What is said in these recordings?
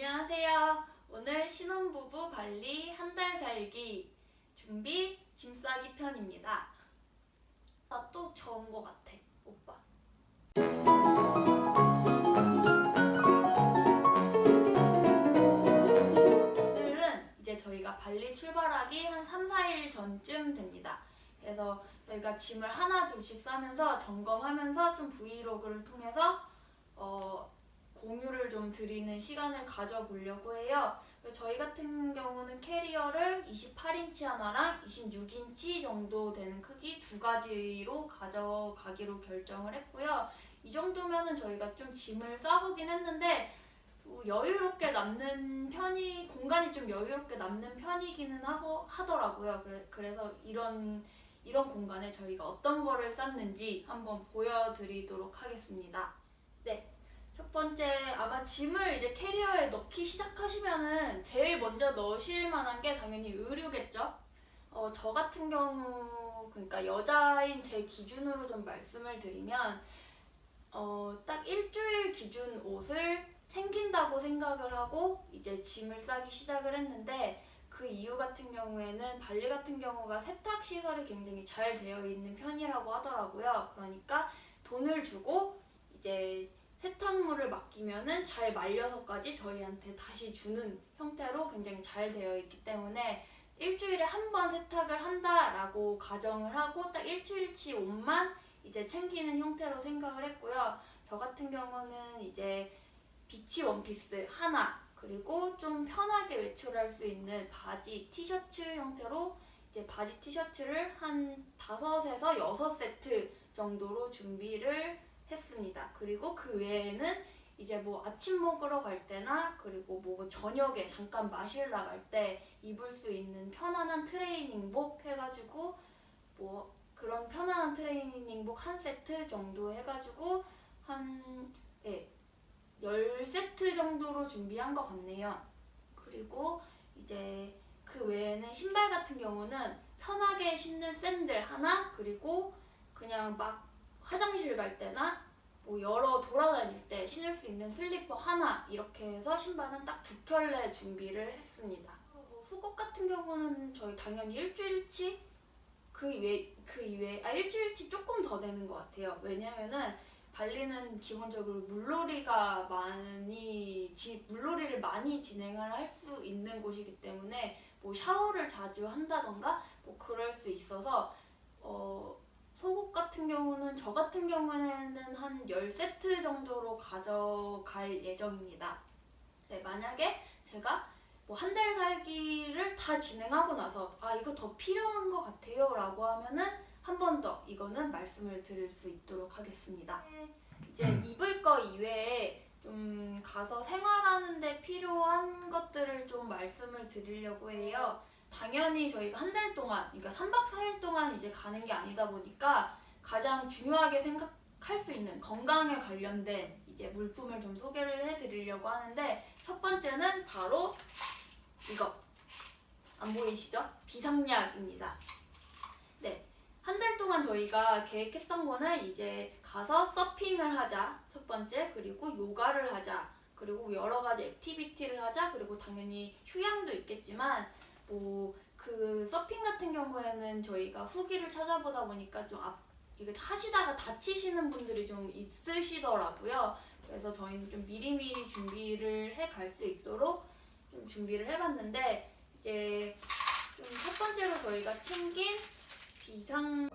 안녕하세요. 오늘 신혼부부 발리 한 달 살기 준비 짐 싸기 편입니다. 나 또 저은 것 같아, 오빠. 오늘은 이제 저희가 발리 출발하기 한 3, 4일 전쯤 됩니다. 그래서 저희가 짐을 하나 둘씩 싸면서 점검하면서 좀 브이로그를 통해서 공유를 좀 드리는 시간을 가져보려고 해요. 저희 같은 경우는 캐리어를 28인치 하나랑 26인치 정도 되는 크기 두 가지로 가져가기로 결정을 했고요. 이 정도면은 저희가 좀 짐을 싸보긴 했는데 여유롭게 남는 편이, 공간이 좀 여유롭게 남는 편이기는 하더라고요. 그래서 이런 공간에 저희가 어떤 거를 쌌는지 한번 보여드리도록 하겠습니다. 네. 첫 번째, 아마 짐을 이제 캐리어에 넣기 시작하시면은 제일 먼저 넣으실 만한 게 당연히 의류겠죠? 저 같은 경우, 그러니까 여자인 제 기준으로 좀 말씀을 드리면, 딱 일주일 기준 옷을 챙긴다고 생각을 하고 이제 짐을 싸기 시작을 했는데, 그 이유 같은 경우에는 발리 같은 경우가 세탁 시설이 굉장히 잘 되어 있는 편이라고 하더라고요. 그러니까 돈을 주고 이제 세탁물을 맡기면은 잘 말려서까지 저희한테 다시 주는 형태로 굉장히 잘 되어 있기 때문에 일주일에 한 번 세탁을 한다라고 가정을 하고 딱 일주일치 옷만 이제 챙기는 형태로 생각을 했고요. 저 같은 경우는 이제 비치 원피스 하나, 그리고 좀 편하게 외출할 수 있는 바지, 티셔츠 형태로 이제 바지 티셔츠를 한 5에서 6세트 정도로 준비를 했습니다. 그리고 그 외에는 이제 뭐 아침 먹으러 갈 때나 그리고 뭐 저녁에 잠깐 마실 나갈 때 입을 수 있는 편안한 트레이닝복 해가지고 뭐 그런 편안한 트레이닝복 한 세트 정도 해가지고 한 10세트 정도로 준비한 것 같네요. 그리고 이제 그 외에는 신발 같은 경우는 편하게 신는 샌들 하나, 그리고 그냥 막 화장실 갈 때나 뭐 여러 돌아다닐 때 신을 수 있는 슬리퍼 하나, 이렇게 해서 신발은 딱 2켤레 준비를 했습니다. 속옷 같은 경우는 저희 당연히 일주일치, 그 이외에 일주일치 조금 더 되는 것 같아요. 왜냐면은 발리는 기본적으로 물놀이를 많이 진행을 할 수 있는 곳이기 때문에 뭐 샤워를 자주 한다던가 뭐 그럴 수 있어서 속옷 같은 경우는 저 같은 경우에는 한 10세트 정도로 가져갈 예정입니다. 네, 만약에 제가 뭐 한 달 살기를 다 진행하고 나서 이거 더 필요한 것 같아요 라고 하면은 한 번 더 이거는 말씀을 드릴 수 있도록 하겠습니다. 이제 입을 거 이외에 좀 가서 생활하는데 필요한 것들을 좀 말씀을 드리려고 해요. 당연히 저희가 한 달 동안, 그러니까 3박 4일 동안 이제 가는 게 아니다 보니까 가장 중요하게 생각할 수 있는 건강에 관련된 이제 물품을 좀 소개를 해드리려고 하는데, 첫 번째는 바로 이거 안 보이시죠? 비상약입니다. 네, 한 달 동안 저희가 계획했던 거는 이제 가서 서핑을 하자, 첫 번째, 그리고 요가를 하자, 그리고 여러 가지 액티비티를 하자, 그리고 당연히 휴양도 있겠지만 뭐 그 서핑 같은 경우에는 저희가 후기를 찾아보다 보니까 좀 이거 하시다가 다치시는 분들이 좀 있으시더라고요. 그래서 저희는 좀 미리미리 준비를 해 갈 수 있도록 좀 준비를 해봤는데, 이제 좀 첫 번째로 저희가 챙긴 비상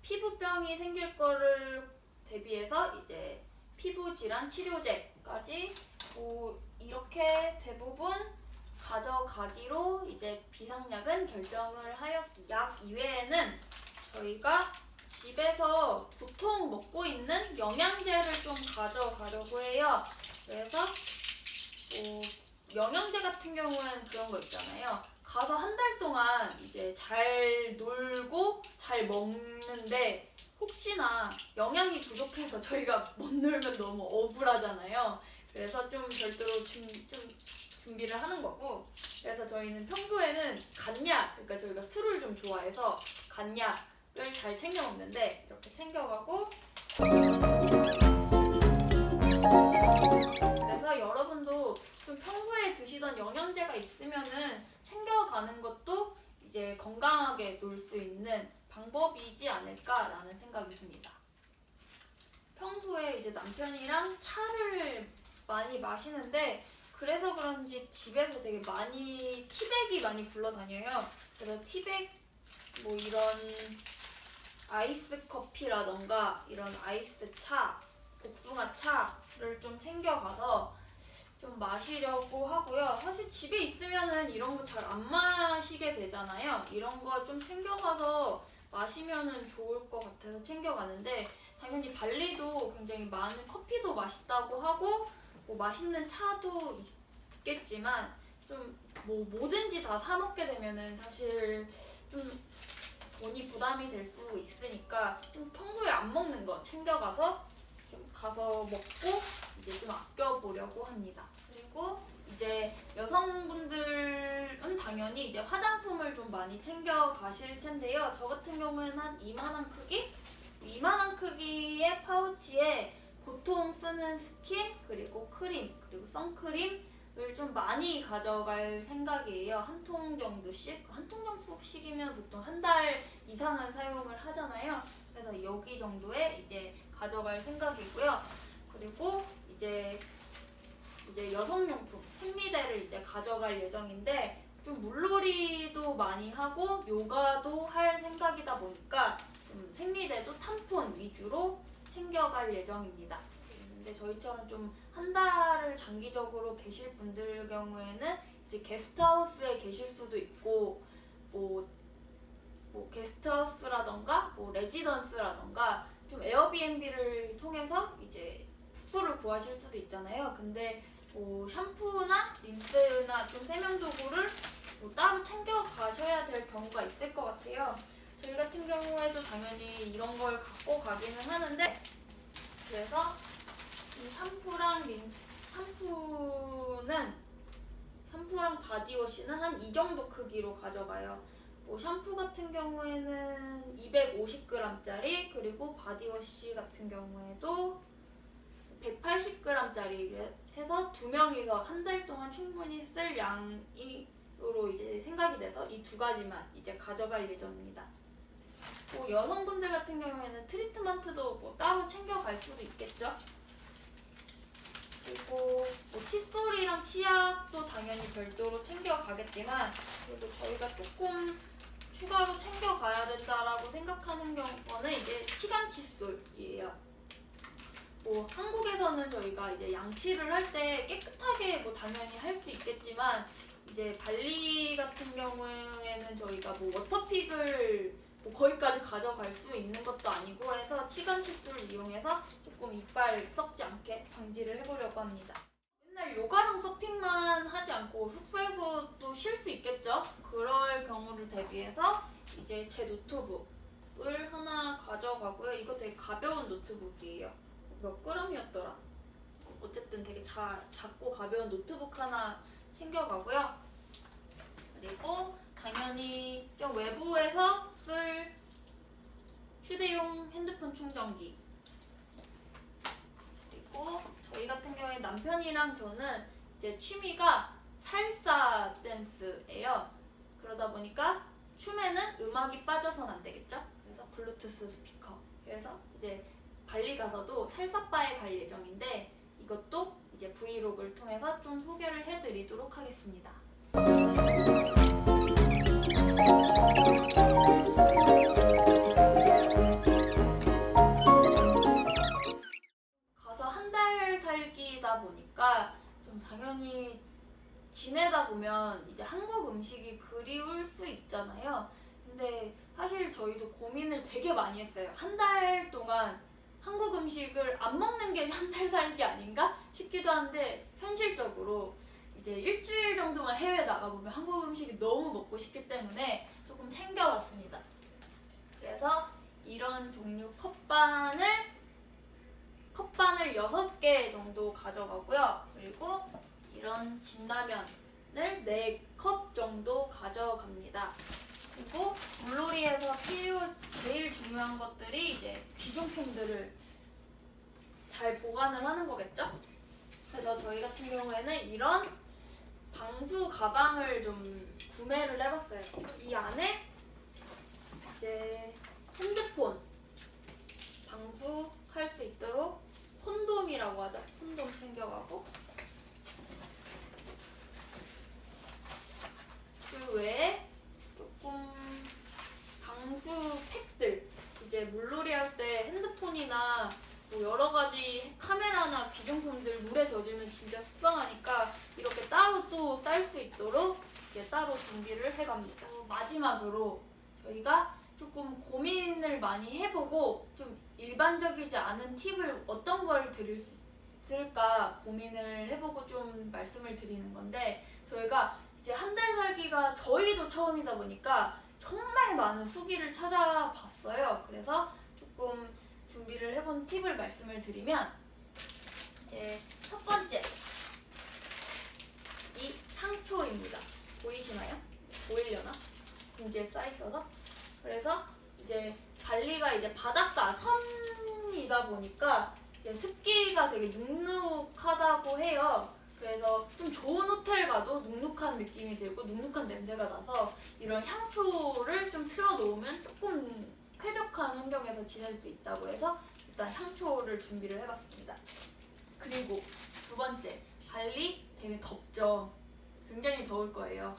피부병이 생길 거를 대비해서 이제 피부 질환 치료제까지 이렇게 대부분 가져가기로 이제 비상약은 결정을 하였습니다. 약 이외에는 저희가 집에서 보통 먹고 있는 영양제를 좀 가져가려고 해요. 그래서 영양제 같은 경우는 그런 거 있잖아요. 가서 한 달 동안 이제 잘 놀고 잘 먹는데 혹시나 영양이 부족해서 저희가 못 놀면 너무 억울하잖아요. 그래서 좀 별도로 좀 준비를 하는 거고, 그래서 저희는 평소에는 간약, 그러니까 저희가 술을 좀 좋아해서 간약을 잘 챙겨 먹는데 이렇게 챙겨가고, 그래서 여러분도 좀 평소에 드시던 영양제가 있으면은 챙겨가는 것도 이제 건강하게 놀 수 있는 방법이지 않을까라는 생각이 듭니다. 평소에 이제 남편이랑 차를 많이 마시는데, 그래서 그런지 집에서 되게 많이 티백이 많이 굴러다녀요. 그래서 티백 뭐 이런 아이스 커피라던가 이런 아이스 차, 복숭아 차를 좀 챙겨가서 좀 마시려고 하고요. 사실 집에 있으면은 이런 거 잘 안 마시게 되잖아요. 이런 거 좀 챙겨가서 마시면은 좋을 것 같아서 챙겨가는데, 당연히 발리도 굉장히 많은 커피도 맛있다고 하고 뭐 맛있는 차도 있겠지만, 좀 뭐 뭐든지 다 사 먹게 되면은 사실 좀 돈이 부담이 될 수 있으니까 좀 평소에 안 먹는 거 챙겨가서 좀 가서 먹고 이제 좀 아껴보려고 합니다. 그리고 이제 여성분들은 당연히 이제 화장품을 좀 많이 챙겨 가실 텐데요. 저 같은 경우에는 한 이만한 크기? 이만한 크기의 파우치에 보통 쓰는 스킨, 그리고 크림, 그리고 선크림을 좀 많이 가져갈 생각이에요. 한 통 정도씩? 한 통 정도씩이면 보통 한 달 이상은 사용을 하잖아요. 그래서 여기 정도에 이제 가져갈 생각이고요. 그리고 이제 여성용품, 생리대를 이제 가져갈 예정인데, 좀 물놀이도 많이 하고 요가도 할 생각이다 보니까 생리대도 탐폰 위주로 챙겨갈 예정입니다. 근데 저희처럼 좀 한 달을 장기적으로 계실 분들 경우에는 이제 게스트하우스에 계실 수도 있고, 뭐 게스트하우스라던가 뭐 레지던스라던가 좀 에어비앤비를 통해서 이제 숙소를 구하실 수도 있잖아요. 근데 뭐 샴푸나 린스나 좀 세면도구를 뭐 따로 챙겨 가셔야 될 경우가 있을 것 같아요. 저희 같은 경우에도 당연히 이런 걸 갖고 가기는 하는데, 그래서 이 샴푸랑 바디워시는 한 이 정도 크기로 가져가요. 뭐 샴푸 같은 경우에는 250g짜리, 그리고 바디워시 같은 경우에도 180g짜리 해서 두 명이서 한 달 동안 충분히 쓸 양으로 이제 생각이 돼서 이 두 가지만 이제 가져갈 예정입니다. 뭐 여성분들 같은 경우에는 트리트먼트도 뭐 따로 챙겨갈 수도 있겠죠. 그리고 뭐 칫솔이랑 치약도 당연히 별도로 챙겨가겠지만, 그래도 저희가 조금 추가로 챙겨가야 된다라고 생각하는 거는 이제 치간 칫솔이에요. 뭐 한국에서는 저희가 이제 양치를 할 때 깨끗하게 뭐 당연히 할 수 있겠지만, 이제 발리 같은 경우에는 저희가 뭐 워터픽을 뭐 거기까지 가져갈 수 있는 것도 아니고 해서 치간 칫솔을 이용해서 조금 이빨 썩지 않게 방지를 해보려고 합니다. 맨날 요가랑 서핑만 하지 않고 숙소에서도 쉴 수 있겠죠? 그럴 경우를 대비해서 이제 제 노트북을 하나 가져가고요. 이거 되게 가벼운 노트북이에요. 몇 그램이었더라? 어쨌든 되게 작고 가벼운 노트북 하나 챙겨가고요. 그리고 당연히 좀 외부에서 쓸 휴대용 핸드폰 충전기, 그리고 저희 같은 경우에 남편이랑 저는 이제 취미가 살사 댄스예요. 그러다 보니까 춤에는 음악이 빠져선 안 되겠죠? 그래서 블루투스 스피커. 그래서 이제 발리 가서도 살사바에 갈 예정인데, 이것도 이제 브이로그를 통해서 좀 소개를 해드리도록 하겠습니다. 가서 한 달 살기다 보니까 좀 당연히 지내다 보면 이제 한국 음식이 그리울 수 있잖아요. 근데 사실 저희도 고민을 되게 많이 했어요. 한 달 동안 한국 음식을 안 먹는 게 한 달 살기 아닌가 싶기도 한데, 현실적으로 이제 일주일 정도만 해외 나가보면 한국 음식이 너무 먹고 싶기 때문에 조금 챙겨왔습니다. 그래서 이런 종류 컵반을 컵바늘 6개 정도 가져가고요. 그리고 이런 진라면을 4컵 정도 가져갑니다. 그리고 물놀이에서 제일 중요한 것들이 이제 귀중품들을 잘 보관을 하는 거겠죠? 그래서 저희 같은 경우에는 이런 방수 가방을 좀 구매를 해봤어요. 이 안에 이제 핸드폰 방수할 수 있도록 콘돔이라고 하죠. 콘돔 챙겨가고, 그 외에 조금 방수팩들, 이제 물놀이 할 때 핸드폰이나 뭐 여러 가지 카메라나 귀중품들 물에 젖으면 진짜 속상하니까 이렇게 따로 또 쌀 수 있도록 이렇게 따로 준비를 해갑니다. 마지막으로 저희가 조금 고민을 많이 해보고 좀 일반적이지 않은 팁을 어떤 걸 드릴 수 있을까 고민을 해보고 좀 말씀을 드리는 건데, 저희가 이제 한 달 살기가 저희도 처음이다 보니까 정말 많은 후기를 찾아봤어요. 그래서 조금 준비를 해본 팁을 말씀을 드리면, 이제 첫 번째, 이 상초입니다. 보이시나요? 보이려나? 봉지에 쌓여있어서. 그래서 이제 발리가 이제 바닷가 섬이다 보니까 이제 습기가 되게 눅눅하다고 해요. 그래서 좀 좋은 호텔 가도 눅눅한 느낌이 들고 눅눅한 냄새가 나서 이런 향초를 좀 틀어놓으면 조금 쾌적한 환경에서 지낼 수 있다고 해서 일단 향초를 준비를 해봤습니다. 그리고 두 번째, 발리 되게 덥죠. 굉장히 더울 거예요.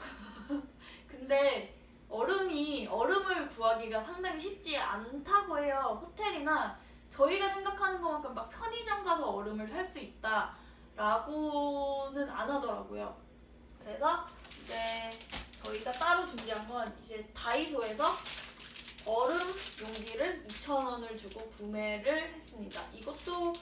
근데 얼음을 구하기가 상당히 쉽지 않다고 해요. 호텔이나 저희가 생각하는 것만큼 막 편의점 가서 얼음을 살 수 있다 라고는 안 하더라고요. 그래서 이제 저희가 따로 준비한 건 이제 다이소에서 얼음 용기를 2,000원을 주고 구매를 했습니다. 이것도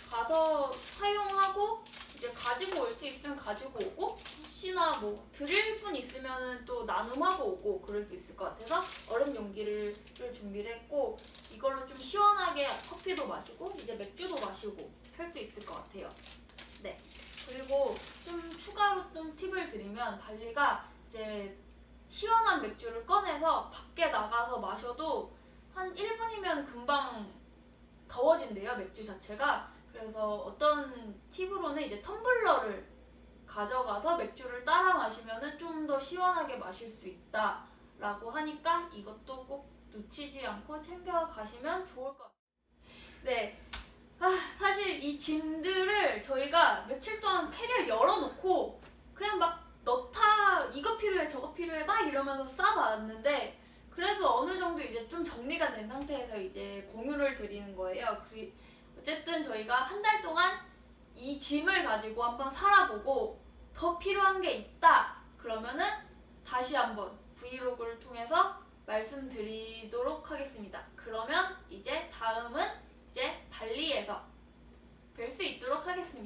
가서 사용하고 이제 가지고 올 수 있으면 가지고 오고, 혹시나 뭐 드릴 분 있으면 또 나눔하고 오고 그럴 수 있을 것 같아서 얼음 용기를 준비를 했고, 이걸로 좀 시원하게 커피도 마시고 이제 맥주도 마시고 할 수 있을 것 같아요. 네. 그리고 좀 추가로 좀 팁을 드리면, 발리가 이제 시원한 맥주를 꺼내서 밖에 나가서 마셔도 한 1분이면 금방 더워진대요, 맥주 자체가. 그래서 어떤 팁으로는 이제 텀블러를 가져가서 맥주를 따라 마시면 좀 더 시원하게 마실 수 있다라고 하니까 이것도 꼭 놓치지 않고 챙겨가시면 좋을 것 같아요. 네. 사실 이 짐들을 저희가 며칠 동안 캐리어 열어놓고 그냥 막 넣다, 이거 필요해 저거 필요해 막 이러면서 싸봤는데, 그래도 어느 정도 이제 좀 정리가 된 상태에서 이제 공유를 드리는 거예요. 어쨌든 저희가 한 달 동안 이 짐을 가지고 한번 살아보고 더 필요한 게 있다 그러면은 다시 한번 브이로그를 통해서 말씀드리도록 하겠습니다. 그러면 이제 다음은 이제 발리에서 뵐 수 있도록 하겠습니다.